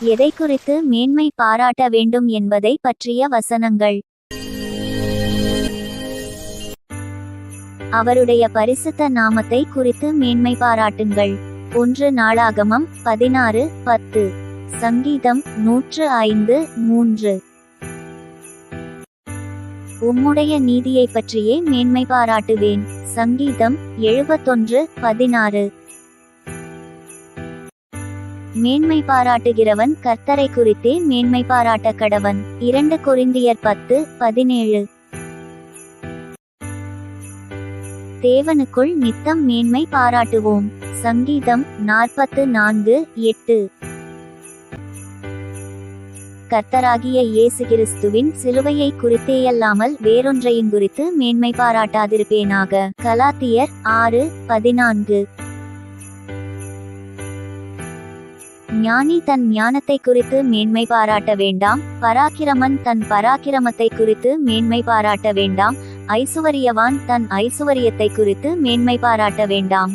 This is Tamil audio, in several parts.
எதை குறித்து மேன்மை பாராட்ட வேண்டும் என்பதை பற்றிய வசனங்கள். அவருடைய பரிசுத்த நாமத்தை குறித்து மேன்மை பாராட்டுங்கள். 1 நாளாகமம் 16:10. சங்கீதம் 105:3. உம்முடைய நீதியை பற்றியே மேன்மை பாராட்டுவேன். சங்கீதம் 71:16. மேன்மை பாராட்டுகிறவன் கர்த்தரை குறித்தே மேன்மை பாராட்ட கடவன். 2 கொரிந்தியர் 10:17. தேவனுக்குள் நித்தம் மேன்மை பாராட்டுவோம். சங்கீதம் 44:8. கர்த்தராகிய இயேசு கிறிஸ்துவின் சிலுவையை குறித்தேயல்லாமல் வேறொன்றையும் குறித்து மேன்மை பாராட்டாதிருப்பேனாக. கலாத்தியர் 6:14. ஞானி தன் ஞானத்தை குறித்து மேன்மை பாராட்ட வேண்டாம். பராக்கிரமன் தன் பராக்கிரமத்தை குறித்து மேன்மை பாராட்ட வேண்டாம். ஐசுவரியவான் தன் ஐசுவரியத்தை குறித்து மேன்மை பாராட்ட வேண்டாம்.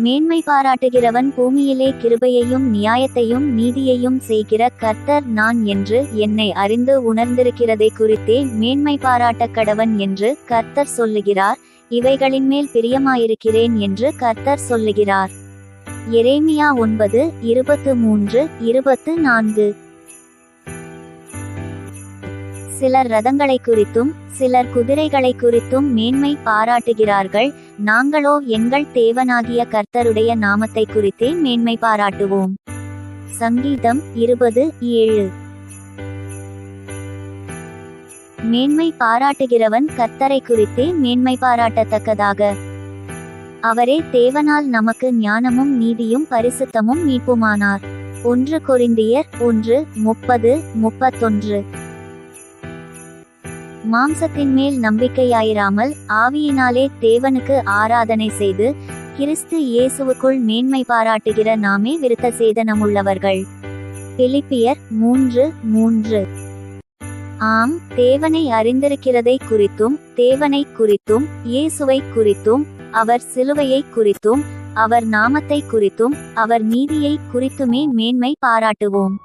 மேன்மை பாராட்டுகிறவன் பூமியிலே கிருபையையும் நியாயத்தையும் நீதியையும் செய்கிற கர்த்தர் நான் என்று என்னை அறிந்து உணர்ந்திருக்கிறதை குறித்தே மேன்மை பாராட்ட கடவன் என்று கர்த்தர் சொல்லுகிறார். இவைகளின் மேல் பிரியமாயிருக்கிறேன் என்று கர்த்தர் சொல்லுகிறார். எரேமியா 9:23-24. சிலர் ரதங்களை குறித்தும் சிலர் குதிரைகளை குறித்தும் மேன்மை பாராட்டுகிறார்கள். நாங்களோ எங்கள் தேவனாகிய கர்த்தருடைய நாமத்தை குறித்தே மேன்மை பாராட்டுவோம். சங்கீதம் 20:7. மேன்மை பாராட்டுகிறவன் கர்த்தரை குறித்தே மேன்மை பாராட்டத்தக்கதாக. அவரே தேவனால் நமக்கு ஞானமும் நீதியும் பரிசுத்தமும் மீட்புமானார். 1 கொரிந்தியர் 1:30-31. மாம்சத்தின் மேல் நம்பிக்கையாயிராமல் ஆவியினாலே தேவனுக்கு ஆராதனை செய்து கிறிஸ்து இயேசுவுக்குள் மேன்மை பாராட்டுகிற நாமே விருத்த சேதனமுள்ளவர்கள். பிலிப்பியர் 3:3. ஆம், தேவனை அறிந்திருக்கிறதை குறித்தும் தேவனை குறித்தும் இயேசுவை குறித்தும் அவர் சிலுவையை குறித்தும் அவர் நாமத்தை குறித்தும் அவர் நீதியை குறித்துமே மேன்மை பாராட்டுவோம்.